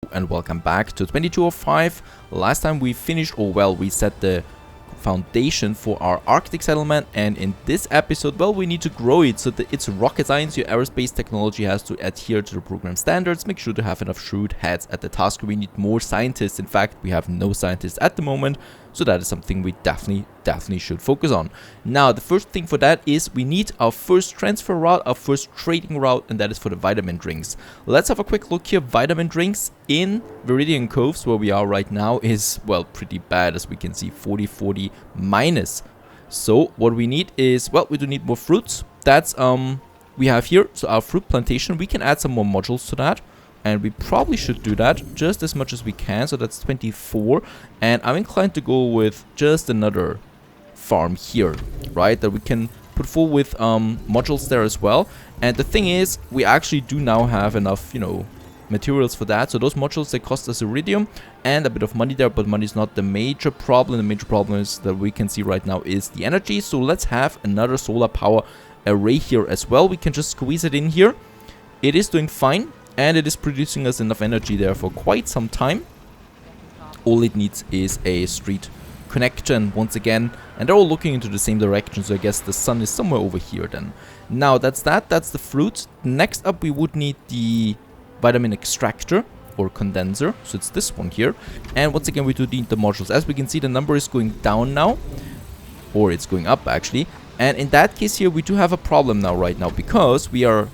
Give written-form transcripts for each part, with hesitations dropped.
and welcome back to 2205. Last time we finished, or well, we set the foundation for our Arctic settlement, and in this episode, well, we need to grow it so that it's rocket science. Your aerospace technology has to adhere to the program standards. Make sure to have enough shrewd heads at the task. We need more scientists. In fact, we have no scientists at the moment, so that is something we definitely should focus on. Now, the first thing for that is we need our first transfer route, our first trading route, and that is for the vitamin drinks. Let's have a quick look here. Vitamin drinks in Viridian Coves, where we are right now, is, well, pretty bad, as we can see, 40 minus. So what we need is, well, we do need more fruits. That's we have here, so our fruit plantation, we can add some more modules to that. And we probably should do that just as much as we can. So that's 24. And I'm inclined to go with just another farm here, right? That we can put full with modules there as well. And the thing is, we actually do now have enough, you know, materials for that. So those modules, they cost us iridium and a bit of money there. But money is not the major problem. The major problem is that we can see right now is the energy. So let's have another solar power array here as well. We can just squeeze it in here. It is doing fine. And it is producing us enough energy there for quite some time. All it needs is a street connection once again. And they're all looking into the same direction. So I guess the sun is somewhere over here then. Now that's that. That's the fruit. Next up we would need the vitamin extractor or condenser. So it's this one here. And once again we do need the modules. As we can see, the number is going down now. Or it's going up actually. And in that case here we do have a problem now right now. Because we are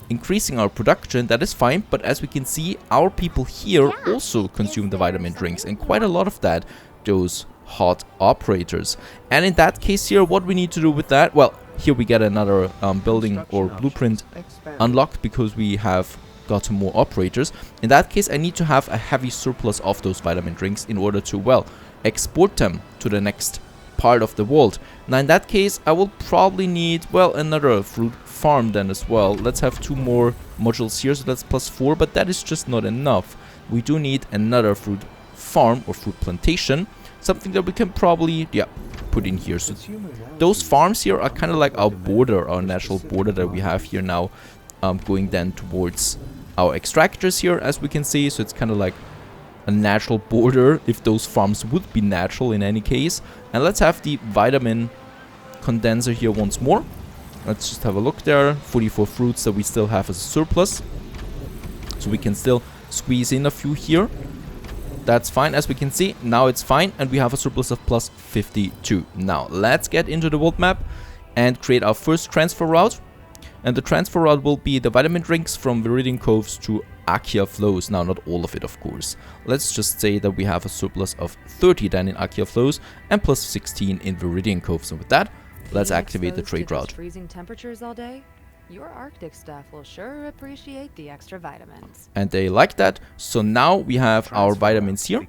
increasing our production. That is fine, but as we can see, our people here also consume the vitamin drinks, and quite a lot of that, those hot operators. And in that case here, what we need to do with that, well, here we get another building or blueprint unlocked because we have got more operators. In that case, I need to have a heavy surplus of those vitamin drinks in order to, well, export them to the next part of the world. Now in that case, I will probably need, well, another fruit farm then as well. Let's have 2 more modules here, so that's +4, but that is just not enough. We do need another fruit farm or fruit plantation, something that we can probably, yeah, put in here. So those farms here are kind of like our border, our natural border that we have here now, going then towards our extractors here, as we can see. So it's kind of like a natural border, if those farms would be natural in any case. And let's have the vitamin condenser here once more. Let's just have a look there. 44 fruits that we still have as a surplus. So we can still squeeze in a few here. That's fine, as we can see. Now it's fine, and we have a surplus of +52. Now let's get into the world map and create our first transfer route. And the transfer route will be the vitamin drinks from Viridian Coves to Akia Flows. Now, not all of it, of course. Let's just say that we have a surplus of 30 then in Akia Flows and +16 in Viridian Coves. And with that, let's activate the trade route. Freezing temperatures all day? Your Arctic staff will sure appreciate the extra vitamins. And they like that. So now we have our vitamins here.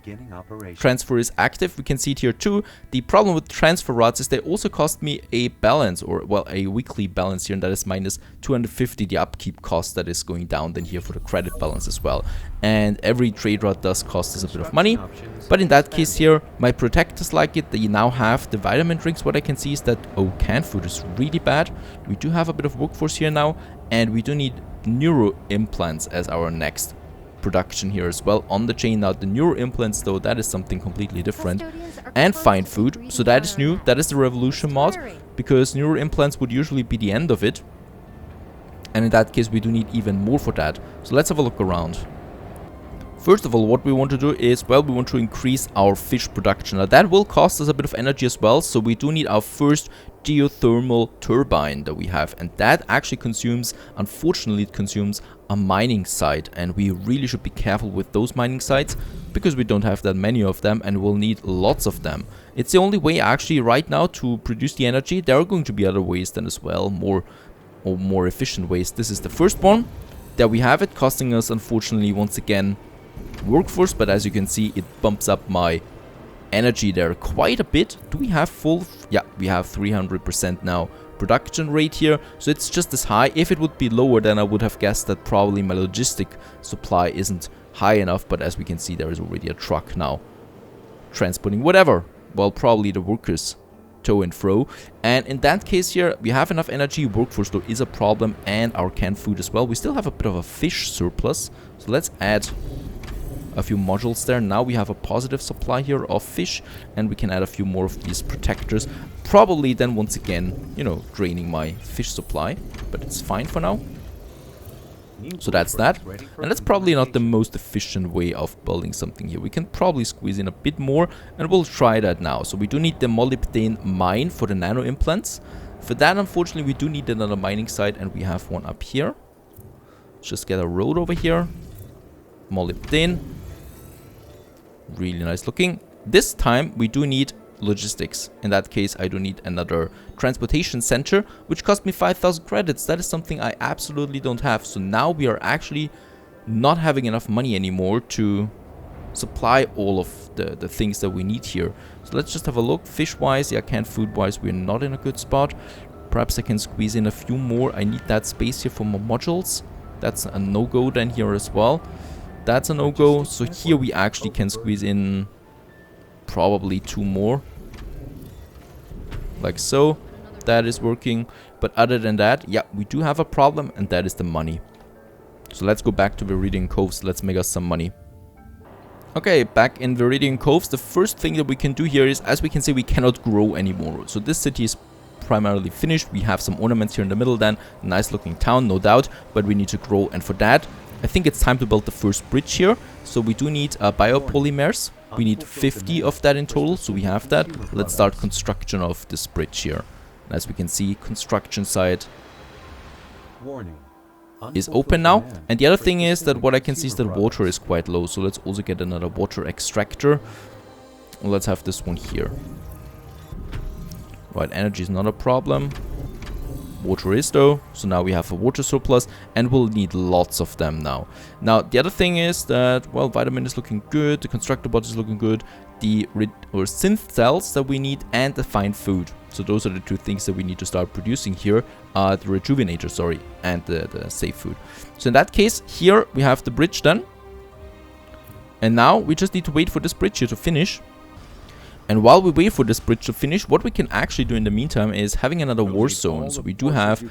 Transfer is active. We can see it here too. The problem with transfer routes is they also cost me a balance, or well, a weekly balance here, and that is -250, the upkeep cost that is going down then here for the credit balance as well. And every trade route does cost us a bit of money. But in that case here, my protectors like it. They now have the vitamin drinks. What I can see is that, oh, canned food is really bad. We do have a bit of workforce here now, and we do need neuro implants as our next production here as well on the chain. Now the neuro implants, though, that is something completely different. And fine food, so that is new. That is the revolution mod, because neuro implants would usually be the end of it, and in that case we do need even more for that. So let's have a look around. First of all, what we want to do is, well, we want to increase our fish production. Now that will cost us a bit of energy as well, so we do need our first geothermal turbine that we have, and that actually consumes, unfortunately it consumes a mining site, and we really should be careful with those mining sites because we don't have that many of them and we'll need lots of them. It's the only way actually right now to produce the energy. There are going to be other ways then as well, more efficient ways. This is the first one. There we have it, costing us, unfortunately, once again, workforce, but as you can see, it bumps up my energy there quite a bit. Do we have full? Yeah, we have 300% now production rate here, so it's just as high. If it would be lower, then I would have guessed that probably my logistic supply isn't high enough, but as we can see, there is already a truck now transporting whatever, well, probably the workers to and fro. And in that case here, we have enough energy. Workforce though is a problem, and our canned food as well. We still have a bit of a fish surplus, so let's add a few modules there. Now we have a positive supply here of fish, and we can add a few more of these protectors. Probably then once again, you know, draining my fish supply, but it's fine for now. So that's that, and that's probably not the most efficient way of building something here. We can probably squeeze in a bit more, and we'll try that now. So we do need the molybdenum mine for the nano implants. For that, unfortunately, we do need another mining site, and we have one up here. Let's just get a road over here. Molybdenum. Really nice looking. This time, we do need logistics. In that case, I do need another transportation center, which cost me 5,000 credits. That is something I absolutely don't have. So now we are actually not having enough money anymore to supply all of the things that we need here. So let's just have a look. Fish-wise, yeah, canned food-wise, we're not in a good spot. Perhaps I can squeeze in a few more. I need that space here for my modules. That's a no-go then here as well. That's a no-go. So here we actually can squeeze in probably 2 more. Like so. That is working. But other than that, yeah, we do have a problem, and that is the money. So let's go back to Viridian Coves. Let's make us some money. Okay, back in Viridian Coves, the first thing that we can do here is, as we can see, we cannot grow anymore. So this city is primarily finished. We have some ornaments here in the middle then. Nice looking town, no doubt, but we need to grow. And for that, I think it's time to build the first bridge here. So we do need biopolymers. We need 50 of that in total, so we have that. Let's start construction of this bridge here. As we can see, construction site is open now. And the other thing is that what I can see is that water is quite low. So let's also get another water extractor. Let's have this one here. Right, energy is not a problem. Water is though, so now we have a water surplus, and we'll need lots of them now. Now, the other thing is that, well, vitamin is looking good, the constructor bot is looking good, the synth cells that we need, and the fine food. So those are the 2 things that we need to start producing here. The rejuvenator, sorry, and the safe food. So in that case, here we have the bridge done. And now we just need to wait for this bridge here to finish. And while we wait for this bridge to finish, what we can actually do in the meantime is having another war zone. So we do have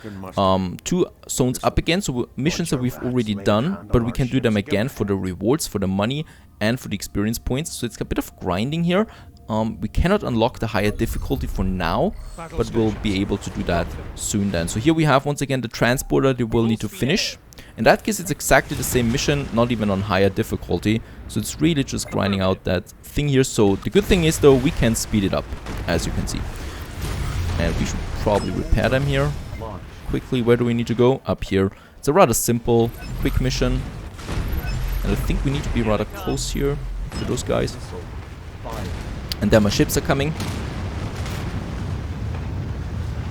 2 zones up again, so missions that we've already done, but we can do them again for the rewards, for the money, and for the experience points. So it's a bit of grinding here. We cannot unlock the higher difficulty for now, but we'll be able to do that soon then. So here we have once again the transporter that we'll need to finish. In that case, it's exactly the same mission, not even on higher difficulty. So it's really just grinding out that thing here. So the good thing is though, we can speed it up, as you can see. And we should probably repair them here. Quickly, where do we need to go? Up here. It's a rather simple, quick mission. And I think we need to be rather close here to those guys. And then my ships are coming.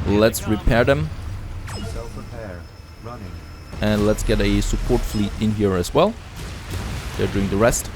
Let's repair them. And let's get a support fleet in here as well. They're doing the rest.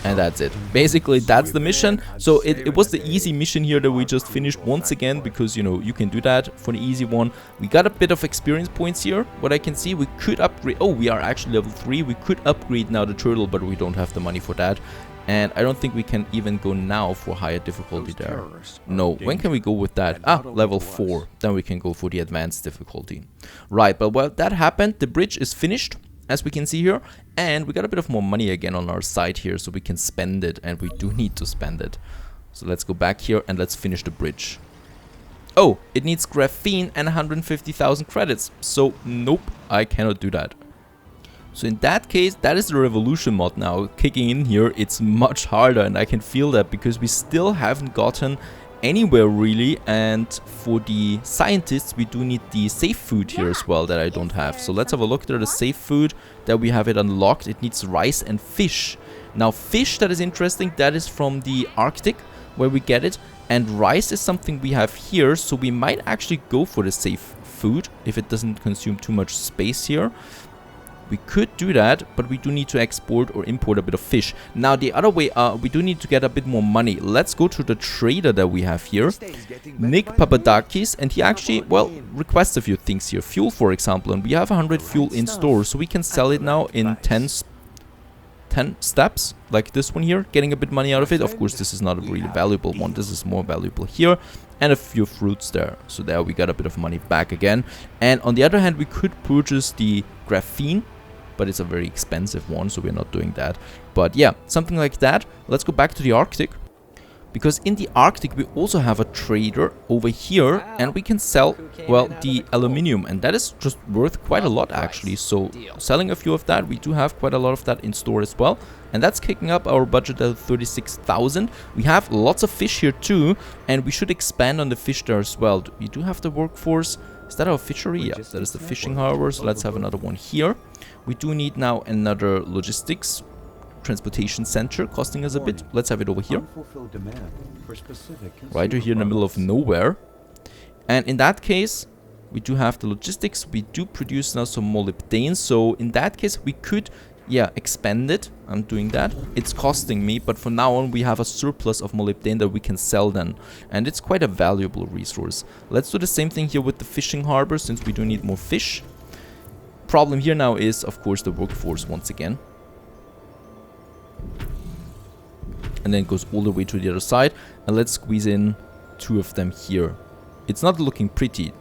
And that's it. Basically, that's the mission. So it was the easy mission here that we just finished once again, because, you know, you can do that for the easy one. We got a bit of experience points here. What I can see, we could upgrade. Oh, we are actually level 3. We could upgrade now the turtle, but we don't have the money for that. And I don't think we can even go now for higher difficulty there. No, when can we go with that? Ah, level 4. Then we can go for the advanced difficulty. Right, but while that happened, the bridge is finished, as we can see here. And we got a bit of more money again on our side here, so we can spend it. And we do need to spend it. So let's go back here and let's finish the bridge. Oh, it needs graphene and 150,000 credits. So, nope, I cannot do that. So in that case, that is the revolution mod now kicking in here. It's much harder, and I can feel that because we still haven't gotten anywhere really. And for the scientists, we do need the safe food here as well that I don't have. So let's have a look there. The safe food that we have it unlocked. It needs rice and fish. Now fish, that is interesting. That is from the Arctic where we get it. And rice is something we have here. So we might actually go for the safe food if it doesn't consume too much space here. We could do that, but we do need to export or import a bit of fish. Now, the other way, we do need to get a bit more money. Let's go to the trader that we have here, Nick Papadakis, and he actually, well, requests a few things here. Fuel, for example, and we have 100 fuel in store, so we can sell it now in 10 steps, like this one here, getting a bit money out of it. Of course, this is not a really valuable one. This is more valuable here. And a few fruits there. So there we got a bit of money back again. And on the other hand, we could purchase the graphene but it's a very expensive one, so we're not doing that. But yeah, something like that. Let's go back to the Arctic. Because in the Arctic we also have a trader over here, and we can sell, well, the aluminium, and that is just worth quite a lot actually. So selling a few of that, we do have quite a lot of that in store as well, and that's kicking up our budget at 36,000. We have lots of fish here too, and we should expand on the fish there as well. We do have the workforce. Is that our fishery? Yeah, that is the fishing harbor, so let's have another one here. We do need now another logistics transportation center, costing us a bit. Let's have it over here. Right here in the middle of nowhere. And in that case, we do have the logistics. We do produce now some molybdane. So in that case, we could, yeah, expand it. I'm doing that. It's costing me, but from now on, we have a surplus of molybdane that we can sell then. And it's quite a valuable resource. Let's do the same thing here with the fishing harbor, since we do need more fish. Problem here now is, of course, the workforce once again. And then it goes all the way to the other side, and let's squeeze in 2 of them here. It's not looking pretty.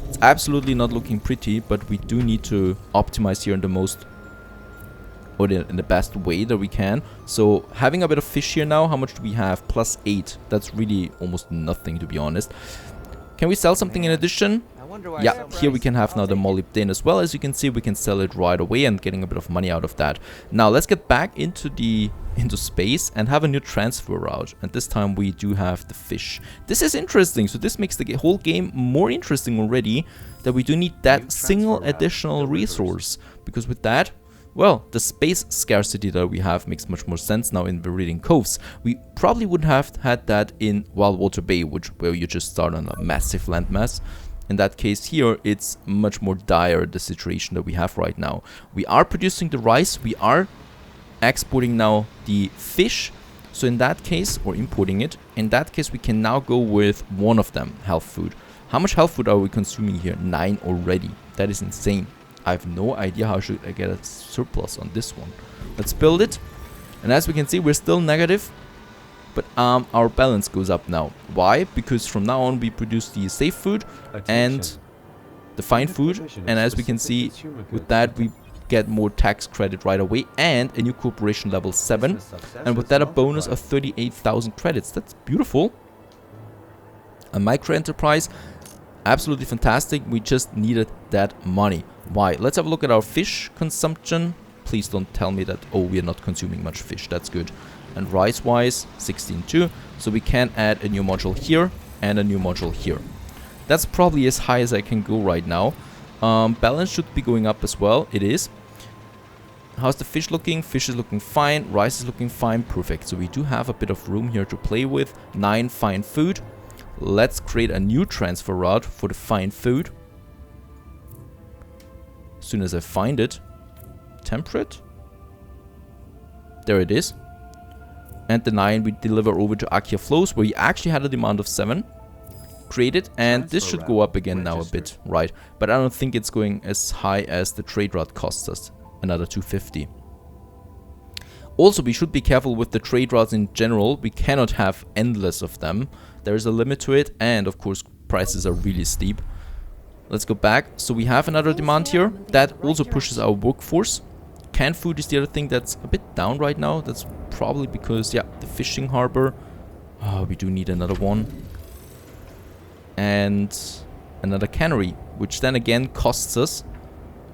It's absolutely not looking pretty, but we do need to optimize here in the most, or in the best way that we can. So having a bit of fish here now, how much do we have? +8. That's really almost nothing, to be honest. Can we sell something in addition? Yeah, here we can have now the molybdane as well. As you can see, we can sell it right away and getting a bit of money out of that. Now let's get back into space and have a new transfer route, and this time we do have the fish. This is interesting, so this makes the whole game more interesting already, that we do need that single additional resource, because with that, well, the space scarcity that we have makes much more sense now in Viridian Coves. We probably would have had that in Wildwater Bay, where you just start on a massive landmass. In that case here, it's much more dire, the situation that we have right now. We are producing the rice, we are exporting now the fish, so in that case, or importing it, in that case we can now go with one of them, health food. How much health food are we consuming here? 9 already. That is insane. I have no idea how should I get a surplus on this one. Let's build it, and as we can see, we're still negative. But our balance goes up now. Why? Because from now on we produce the safe food and the fine food, and as we can see, with that we get more tax credit right away and a new corporation level 7, and with that a bonus of 38,000 credits. That's beautiful. A micro enterprise, absolutely fantastic. We just needed that money. Why? Let's have a look at our fish consumption. Please don't tell me that, oh, we are not consuming much fish. That's good. And rice wise 16.2, so we can add a new module here and a new module here. That's probably as high as I can go right now. Balance should be going up as well. It is. How's the fish looking? Fish is looking fine, rice is looking fine. Perfect. So we do have a bit of room here to play with. 9 fine food. Let's create a new transfer route for the fine food. As soon as I find it. Temperate. There it is. And the 9 we deliver over to Akia Flows, where you actually had a demand of 7. Create it, and this should go up again now a bit, right? But I don't think it's going as high as the trade route costs us, another 250. Also, we should be careful with the trade routes in general. We cannot have endless of them. There is a limit to it, and of course, prices are really steep. Let's go back. So we have another demand here. That also pushes our workforce. Canned food is the other thing that's a bit down right now. That's probably because, yeah, the fishing harbor. Oh, we do need another one. And another cannery, which then again costs us,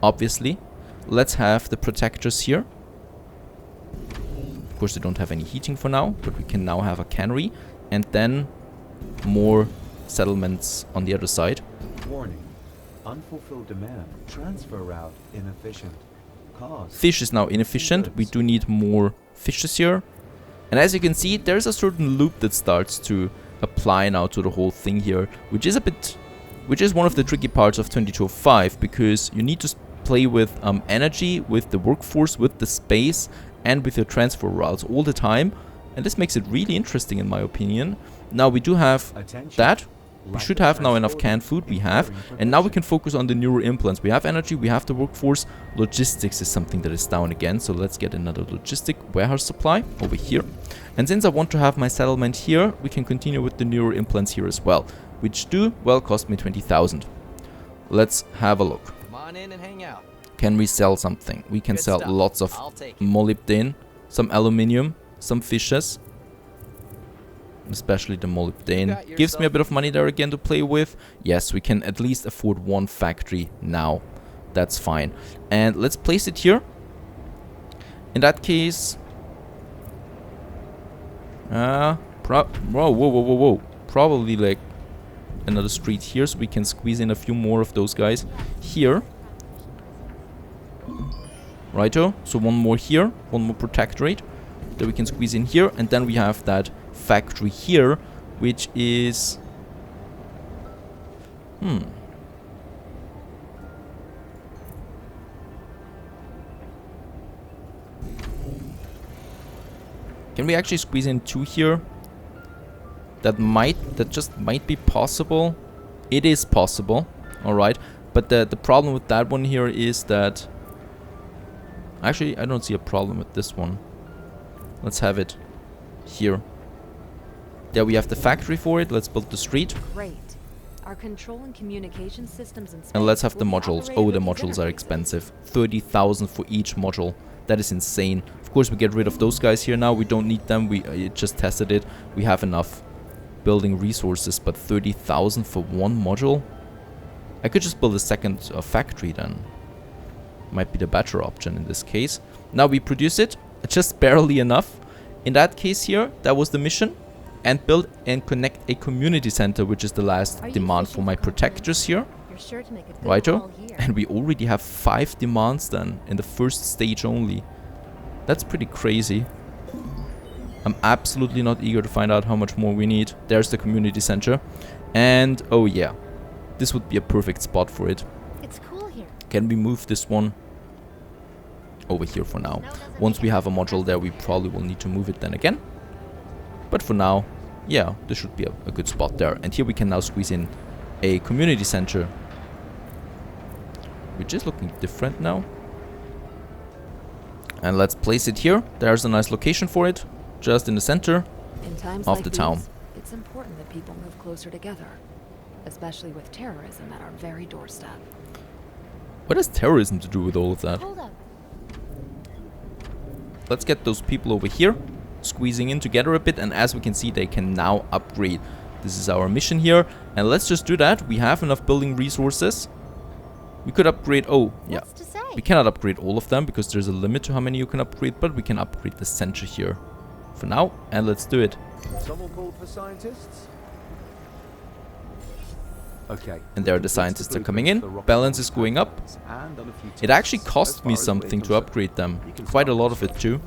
obviously. Let's have the protectors here. Of course, they don't have any heating for now, but we can now have a cannery. And then more settlements on the other side. Warning. Unfulfilled demand. Transfer route inefficient. Fish is now inefficient. We do need more fishes here. And as you can see, there's a certain loop that starts to apply now to the whole thing here, which is one of the tricky parts of 2205, because you need to play with energy, with the workforce, with the space, and with your transfer routes all the time. And this makes it really interesting in my opinion. Now we do have that. We should have now enough canned food, we have, and now we can focus on the neuro implants. We have energy, we have the workforce. Logistics is something that is down again, so let's get another logistic warehouse supply over here. And since I want to have my settlement here, we can continue with the neuro implants here as well, which do, well, cost me 20,000. Let's have a look. Come on in and hang out. Can we sell something? We can Good sell stuff. lots of I'll take it. molybdenum, some aluminium, some fishes. Especially the molybdenum. Gives me a bit of money there again to play with. Yes, we can at least afford one factory now. That's fine. And let's place it here. In that case... whoa. Probably like another street here, so we can squeeze in a few more of those guys here. Righto. So one more here, one more protectorate that we can squeeze in here, and then we have that factory here, which is... Can we actually squeeze in 2 here? That just might be possible. It is possible, alright. But the problem with that one here is that... Actually, I don't see a problem with this one. Let's have it here. There we have the factory for it. Let's build the street. Great. Our control and communication systems in And let's have the space will be modules. Oh, the operated with modules are interfaces. expensive. 30,000 for each module. That is insane. Of course, we get rid of those guys here now. We don't need them. We just tested it. We have enough building resources, but 30,000 for one module? I could just build a second factory then. Might be the better option in this case. Now we produce it. Just barely enough. In that case here, that was the mission. And build and connect a community center, which is the last demand for my protectors here. You're sure to make a good Righto. haul here. And we already have 5 demands then, in the first stage only. That's pretty crazy. I'm absolutely not eager to find out how much more we need. There's the community center. And, oh yeah, this would be a perfect spot for it. It's cool here. Can we move this one over here for now? Once we have a module there, we probably will need to move it then again. But for now, yeah, this should be a good spot there. And here we can now squeeze in a community center, which is looking different now. And let's place it here. There's a nice location for it, just in the center In times of like the town. these, it's important that people move closer together, especially with terrorism at our very doorstep. What has terrorism to do with all of that? Hold up. Let's get those people over here, squeezing in together a bit, and as we can see, they can now upgrade. This is our mission here, and let's just do that. We have enough building resources. We could upgrade, oh, yeah. What's to say? We cannot upgrade all of them, because there's a limit to how many you can upgrade, but we can upgrade the center here for now, and let's do it. Someone called for scientists? Okay. And there the scientists are coming in. Balance is going up. It actually cost me something to upgrade them. Quite a lot of it too.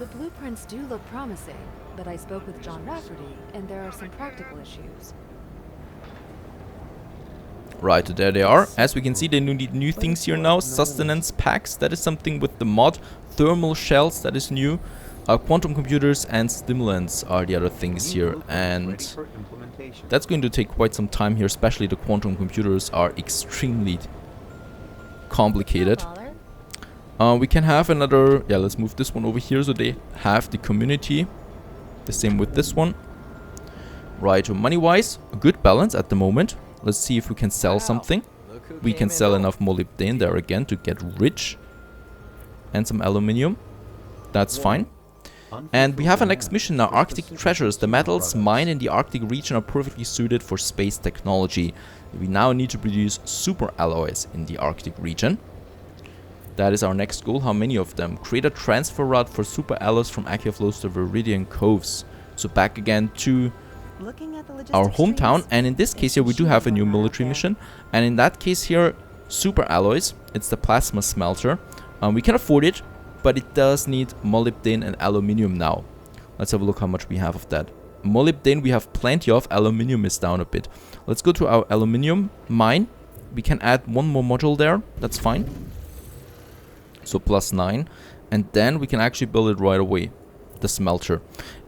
The blueprints do look promising, but I spoke with John Rafferty, and there are some practical issues. Right, there they are. As we can see, they need new things here now. Sustenance packs, that is something with the mod. Thermal shells, that is new. Quantum computers and stimulants are the other things here. And that's going to take quite some time here, especially the quantum computers are extremely complicated. We can have another... Yeah, let's move this one over here so they have the community. The same with this one. Right, so money-wise, a good balance at the moment. Let's see if we can sell something. We can sell enough molybdenum there again to get rich. And some aluminium. That's fine. And we have a next mission now, Arctic Treasures. The metals mined in the Arctic region are perfectly suited for space technology. We now need to produce superalloys in the Arctic region. That is our next goal. How many of them? Create a transfer route for superalloys from aqua flows to Viridian coves. So back again to our hometown, and in this case here we do have a new military mission, and in that case here, superalloys, it's the plasma smelter. We can afford it, but it does need molybdenum and aluminium now. Let's have a look how much we have of that. Molybdenum we have plenty of, aluminium is down a bit. Let's go to our aluminium mine. We can add one more module there, that's fine. So +9, and then we can actually build it right away. The smelter.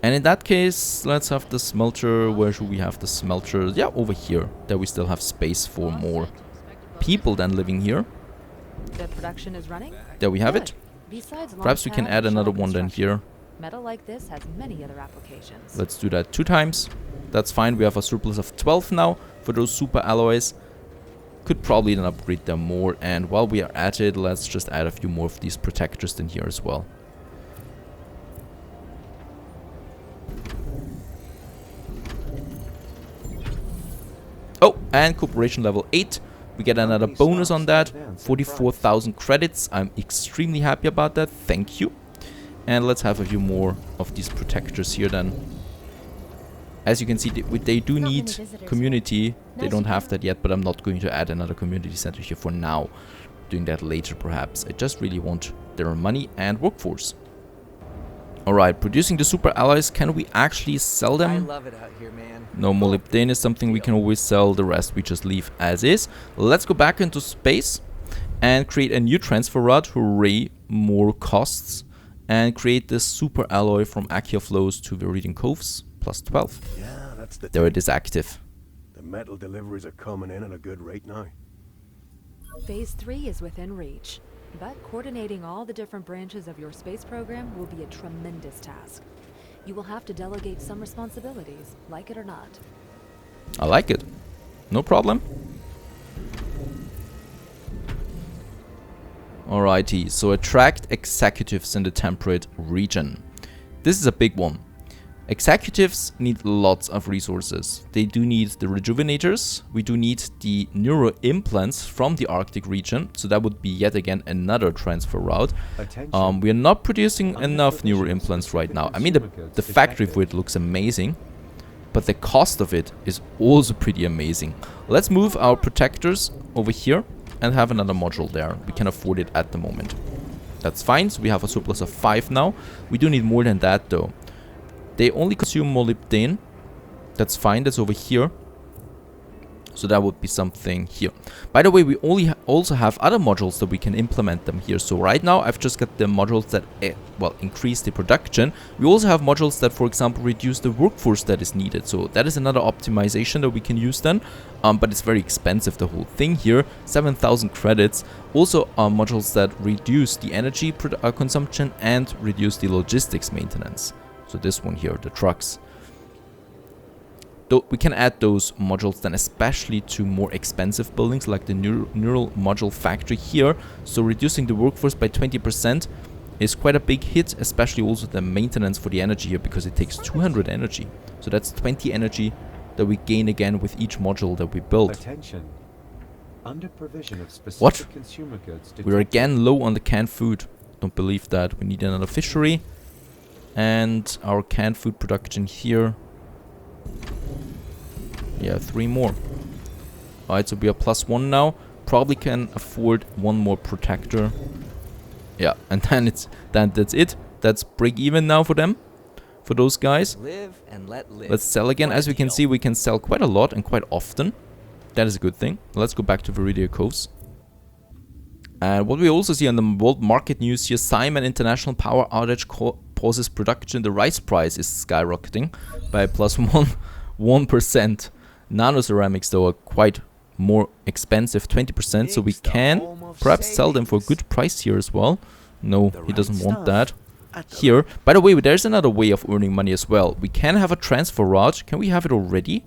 And in that case, let's have the smelter. Where should we have the smelter? Yeah, over here. There we still have space for more people than living here. The production is running? There we have it. Besides Perhaps we can add another one then here. Metal like this has many other applications. Let's do that 2 times. That's fine. We have a surplus of 12 now for those super alloys. Could probably then upgrade them more. And while we are at it, let's just add a few more of these protectors in here as well. Oh, and cooperation level 8. We get another bonus on that. 44,000 credits. I'm extremely happy about that. Thank you. And let's have a few more of these protectors here then. As you can see, they do need community. They don't have that yet, but I'm not going to add another community center here for now. Doing that later perhaps. I just really want their money and workforce. Alright, producing the super alloys. Can we actually sell them? I love it out here, man. No, molybdenum is something we can always sell. The rest we just leave as is. Let's go back into space and create a new transfer route. Hooray, more costs. And create this super alloy from Akia flows to Viridian Coves. Plus 12. Yeah, that's the There it is active. The metal deliveries are coming in at a good rate now. Phase 3 is within reach, but coordinating all the different branches of your space program will be a tremendous task. You will have to delegate some responsibilities, like it or not. I like it. No problem. Alrighty, so attract executives in the temperate region. This is a big one. Executives need lots of resources. They do need the rejuvenators. We do need the neuro implants from the Arctic region. So that would be yet again another transfer route. We are not producing enough neuro implants right now. I mean, the factory for it looks amazing, but the cost of it is also pretty amazing. Let's move our protectors over here and have another module there. We can afford it at the moment. That's fine. So we have a surplus of 5 now. We do need more than that though. They only consume molybdenum. That's fine, that's over here. So that would be something here. By the way, we also have other modules that we can implement them here. So right now, I've just got the modules that, well, increase the production. We also have modules that, for example, reduce the workforce that is needed. So that is another optimization that we can use then. But it's very expensive, the whole thing here. 7,000 credits. Also modules that reduce the energy consumption and reduce the logistics maintenance. So this one here, the trucks. Though we can add those modules then especially to more expensive buildings like the neural module factory here. So reducing the workforce by 20% is quite a big hit, especially also the maintenance for the energy here because it takes 200 energy. So that's 20 energy that we gain again with each module that we build. Attention. Under provision of specific What? consumer goods We're again low on the canned food. Don't believe that. We need another fishery. And our canned food production here. Yeah, 3 more. Alright, so we are +1 now. Probably can afford 1 more protector. Yeah, and then that's it. That's break even now for them. For those guys. Live and let live. Let's sell again. As we can see, we can sell quite a lot and quite often. That is a good thing. Let's go back to Viridian Coves. And what we also see on the world market news here, Simon International Power Outage pauses production. The rice price is skyrocketing by +1%. Nano ceramics though are quite more expensive, 20%, so we can perhaps sell them for a good price here as well. No, he doesn't want that. Here, by the way, there's another way of earning money as well. We can have a transfer route. Can we have it already?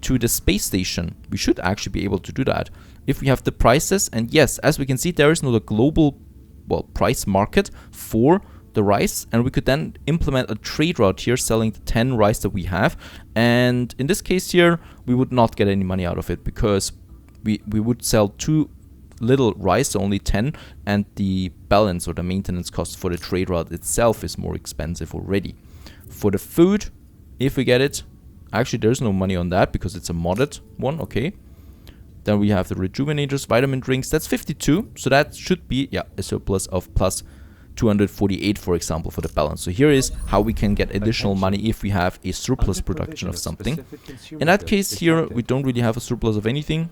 To the space station. We should actually be able to do that if we have the prices. And yes, as we can see, there is not a global, well, price market for the rice, and we could then implement a trade route here selling the 10 rice that we have. And in this case here, we would not get any money out of it because we would sell too little rice, so only 10, and the balance or the maintenance cost for the trade route itself is more expensive already. For the food, if we get it, actually there's no money on that because it's a modded one. Okay, then we have the rejuvenators, vitamin drinks. That's 52, so that should be, yeah, a surplus of +248, for example, for the balance. So here is how we can get additional money if we have a surplus production of something. In that case here, we don't really have a surplus of anything.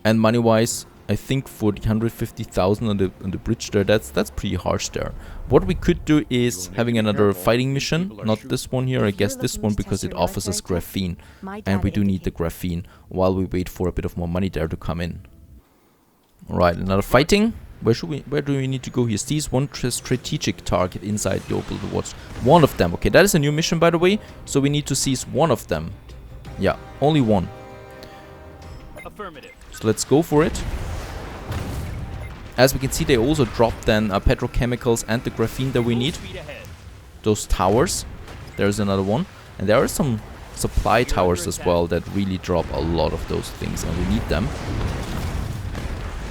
And money-wise, I think for the 150,000 on the bridge there, that's pretty harsh there. What we could do is having another fighting mission, not this one here, I guess this one, because it offers us graphene, and we do need the graphene while we wait for a bit of more money there to come in. Alright, another fighting. Where do we need to go here? Seize one strategic target inside the Opal Watch. One of them. Okay, that is a new mission, by the way. So we need to seize one of them. Yeah, only one. Affirmative. So let's go for it. As we can see, they also dropped then petrochemicals and the graphene that we Full need. speed ahead. Those towers. There's another one. And there are some supply towers as well that really drop a lot of those things, and we need them.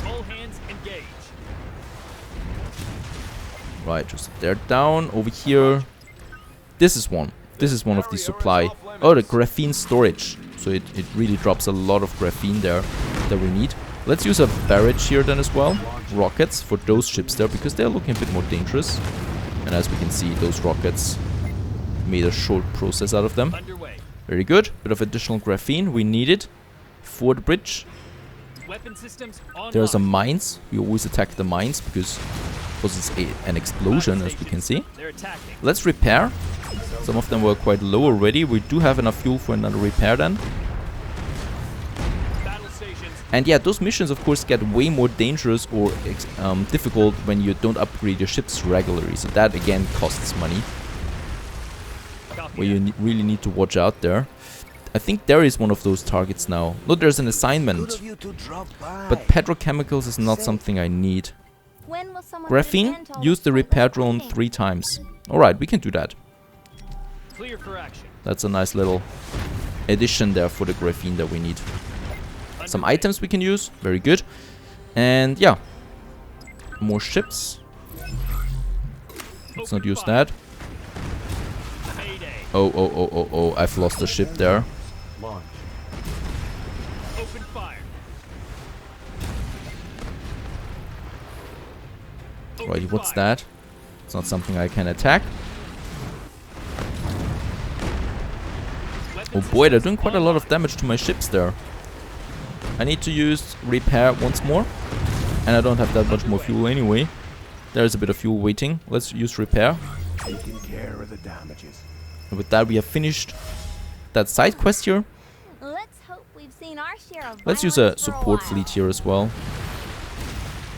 All hands engage. Right, just they're down. Over here. This is one. This is one of the supply. Oh, the graphene storage. So it really drops a lot of graphene there that we need. Let's use a barrage here then as well. Rockets for those ships there, because they're looking a bit more dangerous. And as we can see, those rockets made a short process out of them. Underway. Very good. Bit of additional graphene. We need it for the bridge. Weapon systems online. There are some mines. We always attack the mines because it's an explosion, as we can see. They're attacking. Let's repair. Some of them were quite low already. We do have enough fuel for another repair then. Battle stations. And yeah, those missions of course get way more dangerous or difficult when you don't upgrade your ships regularly. So that again costs money. Copy Where you really need to watch out there. I think there is one of those targets now. No, there's an assignment. But petrochemicals is not something I need. When will someone Graphene, present all use this the pointless repair drone mining? 3 times. Alright, we can do that. Clear for action. That's a nice little addition there for the graphene that we need. Some Underway. items we can use. Very good. And yeah. More ships. Let's not Open use fire. that. Mayday. Oh. I've lost a ship there. Launch. Open fire. Open Right, what's fire. that? It's not something I can attack. Weapon Oh boy, they're systems doing quite a lot of damage to my ships there. I need to use repair once more. And I don't have that much more fuel anyway. There's a bit of fuel waiting. Let's use repair. Taking care of the damages. And with that we have finished that side quest here. Let's hope we've seen our share of Let's use a violence for support while. fleet here as well.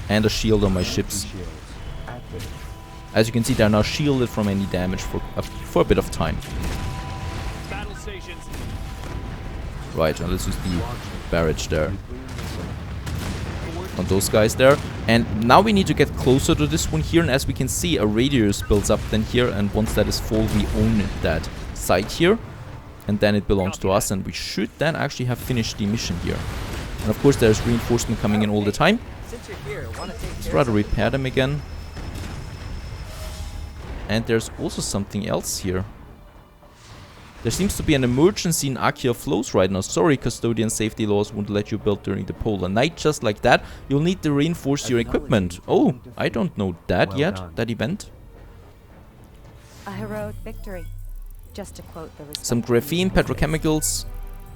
And a shield on my ships. Shields. Activate. As you can see, they're now shielded from any damage for a bit of time. Battle stations. Right, and let's use the barrage there on those guys there. And now we need to get closer to this one here, and as we can see, a radius builds up then here, and once that is full, we own that site here, and then it belongs to us, and we should then actually have finished the mission here. And of course there's reinforcement coming in all the time. Since you're here, wanna take Let's care try of to something? repair them again. And there's also something else here. There seems to be an emergency in Akia flows right now. Sorry, custodian safety laws won't let you build during the polar night. Just like that, you'll need to reinforce your equipment. Oh, I don't know that Well yet, done. that event. A heroic victory. Just to quote the Some respected graphene, leader. petrochemicals,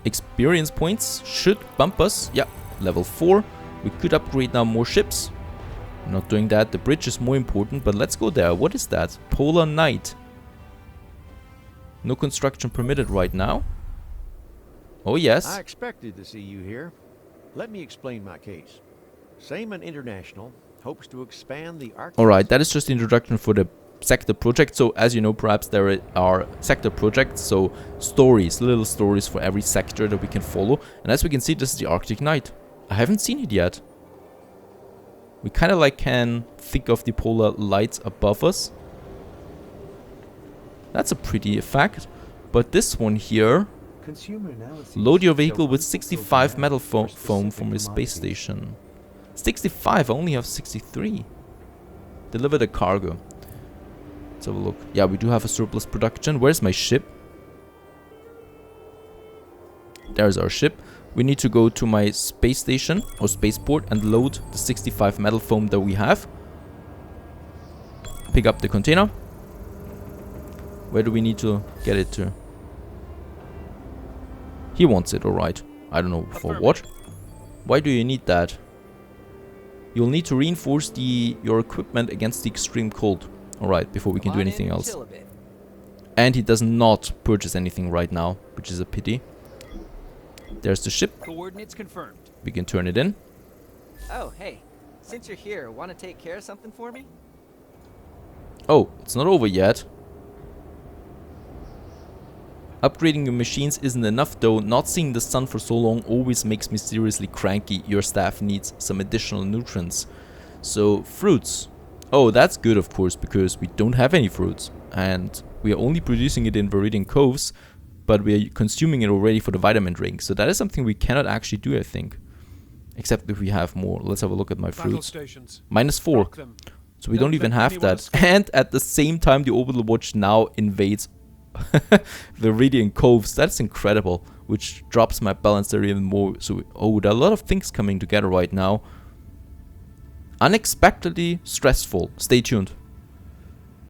experience points should bump us. Yeah, level 4. We could upgrade now more ships. Not doing that, the bridge is more important, but let's go there. What is that? Polar night. No construction permitted right now. Oh yes. I expected to see you here. Let me explain my case. Seaman International hopes to expand the Arctic. Alright, that is just the introduction for the sector project. So as you know, perhaps there are sector projects, so stories, little stories for every sector that we can follow. And as we can see, this is the Arctic Night. I haven't seen it yet. We kind of like can think of the polar lights above us. That's a pretty effect. But this one here, Consumer analyses load your show vehicle with unfulfilled 65 demand metal for foam specific from your space commodities. station. 65, I only have 63. Deliver the cargo. Let's have a look. Yeah, we do have a surplus production. Where's my ship? There's our ship. We need to go to my space station or spaceport and load the 65 metal foam that we have. Pick up the container. Where do we need to get it to? He wants it, alright. I don't know for what. Why do you need that? You'll need to reinforce your equipment against the extreme cold. Alright, before we can Come do on in anything and else. chill a bit. And he does not purchase anything right now, which is a pity. There's the ship. Coordinates confirmed. We can turn it in. Oh, hey. Since you're here, wanna take care of something for me? Oh, it's not over yet. Upgrading your machines isn't enough though. Not seeing the sun for so long always makes me seriously cranky. Your staff needs some additional nutrients. So, fruits. Oh, that's good of course, because we don't have any fruits. And we are only producing it in Viridian Coves, but we are consuming it already for the vitamin drink. So that is something we cannot actually do, I think. Except if we have more. Let's have a look at my Battle fruits. stations. -4. Rock them. So we Don't don't even let have anyone that. escape. And at the same time, the Orbital Watch now invades Viridian Coves. That's incredible. Which drops my balance there even more. So, oh, there are a lot of things coming together right now. Unexpectedly stressful. Stay tuned.